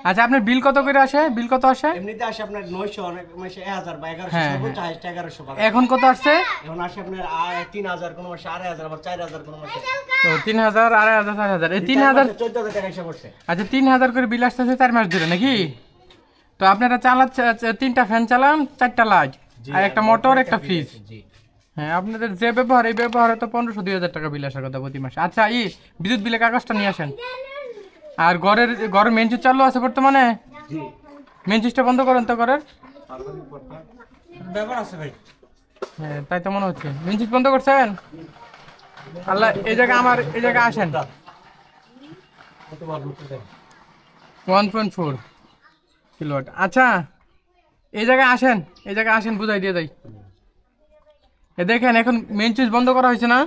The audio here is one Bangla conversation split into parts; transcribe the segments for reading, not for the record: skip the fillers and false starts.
আচ্ছা আপনার বিল কত করে আসে? বিল কত আসে? এমনিতে আসে আপনার 900, অনেক মাসে 1000 বা 1100, সর্বোচ্চ 1100 টাকা। এখন কত আসছে? এখন আসে আপনার 3000, কোন মাসে 2500, আবার 4000 কোন মাসে। তো 3000, 2500, 4000, এই 3000 14000 টাকা হিসাব করছে। আচ্ছা 3000 করে বিল আসতেছে 4 মাস ধরে নাকি? তো আপনারা চালাচ্ছে 3টা ফ্যান চালান, 4টা লাইট আর একটা মোটর, একটা ফ্রিজ। হ্যাঁ, আপনাদের যে ব্যবহার, এই ব্যবহারে তো 1500-2000 টাকা বিল আসার কথা প্রতি মাসে। আচ্ছা বিদ্যুৎ বিলের কাগজটা নিয়ে আসেন। আর ঘরের মেন সুইচ চালু আছে বর্তমানে? মেন সুইচটা বন্ধ করেন তো ঘরের। হ্যাঁ তাই তো মনে হচ্ছে। মেন সুইচ বন্ধ করছেন? আল্লাহ, এই জায়গায় আসেন। 1.4 কিলোওয়াট। আচ্ছা এই জায়গায় আসেন, বুঝাই দিয়ে যাই। দেখেন এখন মেন সুইচ বন্ধ করা হয়েছে না?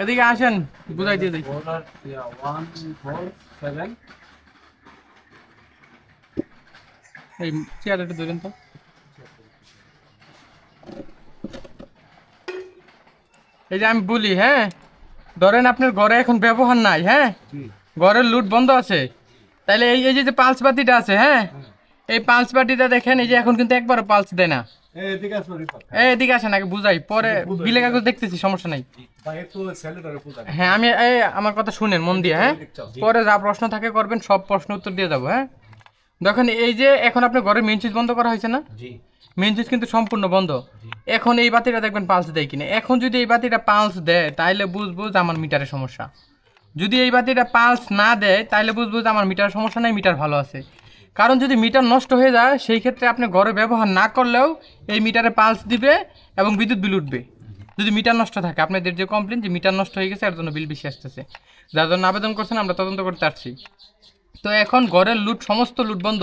এদিকে আসেন, বুঝাই দিয়ে যাই। এই চেয়ারটা ধরেন তো। এই যে আমি বলি, হ্যাঁ ধরেন আপনার ঘরে এখন ব্যবহার নাই, হ্যাঁ ঘরের লুট বন্ধ আছে, তাহলে এই যে পালস বাতিটা আছে, হ্যাঁ এই পালস বাতিটা দেখেন, এই যে এখন কিন্তু একবারও পালস দেয় না। এদিকে আসেন, আগে বুঝাই, পরে বিলে কাগজ দেখতেছি, সমস্যা নাই। হ্যাঁ আমি আমার কথা শুনেন মন দিয়ে, হ্যাঁ পরে যা প্রশ্ন থাকে করবেন, সব প্রশ্ন উত্তর দিয়ে যাবো। হ্যাঁ দেখেন এই যে এখন আপনার ঘরের মেন সুইচ বন্ধ করা হয়েছে না? মেন সুইচ কিন্তু সম্পূর্ণ বন্ধ। এখন এই বাতিটা দেখবেন পালস দেয় কিনা। এখন যদি এই বাতিটা পালস দেয় তাহলে বুঝবো যে আমার মিটারের সমস্যা। যদি এই বাতিটা পালস না দেয় তাহলে বুঝবো যে আমার মিটারের সমস্যা নেই, মিটার ভালো আছে। কারণ যদি মিটার নষ্ট হয়ে যায় সেই ক্ষেত্রে আপনি ঘরে ব্যবহার না করলেও এই মিটারে পালস দিবে এবং বিদ্যুৎ বিল উঠবে। যদি মিটার নষ্ট থাকে, আপনাদের যে কমপ্লেন যে মিটার নষ্ট হয়ে গেছে এর জন্য বিল বেশি আসতেছে, যার জন্য আবেদন করছেন, আমরা তদন্ত করতে আসছি। তো এখন ঘরের লুট, সমস্ত লুট বন্ধ।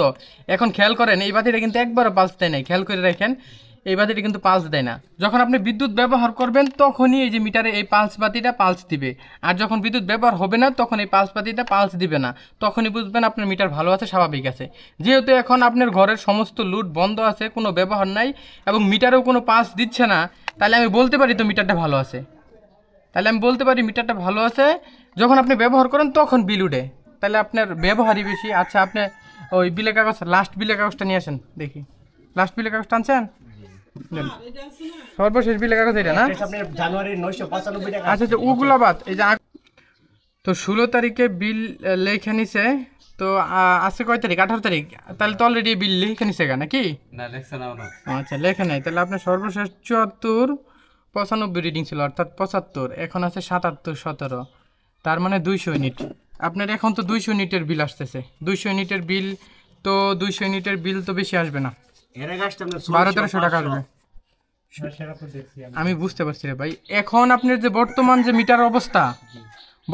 এখন খেয়াল করেন, এই বাতিটা কিন্তু একবারও পালস দেয় নাই, খেয়াল করে রাখেন এই বাতিটা কিন্তু পালস দেয় না। যখন আপনি বিদ্যুৎ ব্যবহার করবেন তখনই এই যে মিটারে এই পালস বাতিটা পালস দিবে, আর যখন বিদ্যুৎ ব্যবহার হবে না তখন এই পালস বাতিটা পালস দিবে না। তখনই বুঝবেন আপনার মিটার ভালো আছে, স্বাভাবিক আছে। যেহেতু এখন আপনার ঘরের সমস্ত লুট বন্ধ আছে, কোনো ব্যবহার নাই এবং মিটারেও কোনো পালস দিচ্ছে না, তাহলে আমি বলতে পারি তো মিটারটা ভালো আছে। যখন আপনি ব্যবহার করেন তখন বিল উঠে, তাহলে আপনার ব্যবহারই বেশি। আচ্ছা আপনি ওই বিলের কাগজ, লাস্ট বিলের কাগজটা নিয়ে আসেন দেখি। লাস্ট বিলের কাগজটা আনছেন? সর্বশেষ বিলের কাগজ এটা না? জানুয়ারি 995 টাকা। আচ্ছা ওগুলা বাদ, এই যে তো 16 তারিখে বিল লেখা নিছে, তো আজকে কয় তারিখ? 18 তারিখ। তাহলে তো অলরেডি বিল লেখা নিছে নাকি? আচ্ছা লেখা নাই, তাহলে আপনার সর্বশেষ 74-95 রিডিং ছিল, অর্থাৎ 75। এখন আছে 77-17, তার মানে 200 ইউনিট। আপনার এখন তো 200 ইউনিটের বিল আসতেছে। 200 ইউনিটের বিল তো 200 ইউনিটের বিল তো বেশি আসবে না, 1200-1300 টাকা আসবে। আমি বুঝতে পারছি রে ভাই। এখন আপনার যে বর্তমান যে মিটার অবস্থা,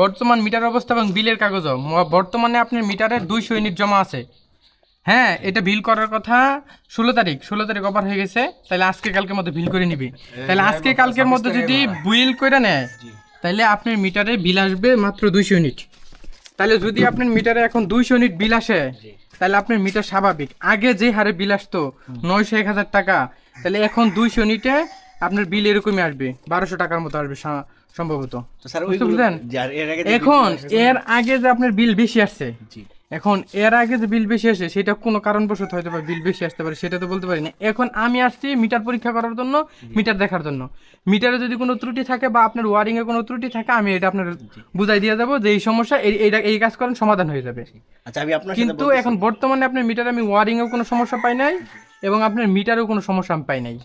বর্তমান মিটার অবস্থা এবং বিলের কাগজও, বর্তমানে আপনার মিটারের 200 ইউনিট জমা আছে। হ্যাঁ এটা বিল করার কথা 16 তারিখ ওভার হয়ে গেছে, তাহলে আজকে কালকের মধ্যে বিল করে নিবি। তাহলে আজকে কালকের মধ্যে যদি বিল করে নেয় তাহলে আপনার মিটারে বিল আসবে মাত্র 200 ইউনিট। তাহলে যদি আপনার মিটারে এখন 200 ইউনিট বিল আসে তাহলে আপনার মিটার স্বাভাবিক। আগে যে হারে বিল আসতো 900-1000 টাকা, তাহলে এখন 200 ইউনিটে আপনার বিল এরকমই আসবে, 1200 টাকার মতো আসবে সম্ভবত। এখন এর আগে যে আপনার বিল বেশি আসছে, এখন এর আগে যে বিল বেশি আসে সেটা কোনো কারণবশত হয়তো বা বিল বেশি আসতে পারে, সেটা তো বলতে পারি না। এখন আমি আসছি মিটার পরীক্ষা করার জন্য, মিটার দেখার জন্য। মিটারে যদি কোনো ত্রুটি থাকে বা আপনার ওয়ারিং এর কোনো ত্রুটি থাকে, আমি এটা আপনার বুঝাই দিয়ে যাবো যে এই সমস্যা, এই কাজ করেন, সমাধান হয়ে যাবে। আচ্ছা আমি আপনার কিন্তু এখন বর্তমানে আপনার মিটারে আমি ওয়ারিং এও কোনো সমস্যা পাই নাই এবং আপনার মিটারেও কোনো সমস্যা আমি পাই নাই।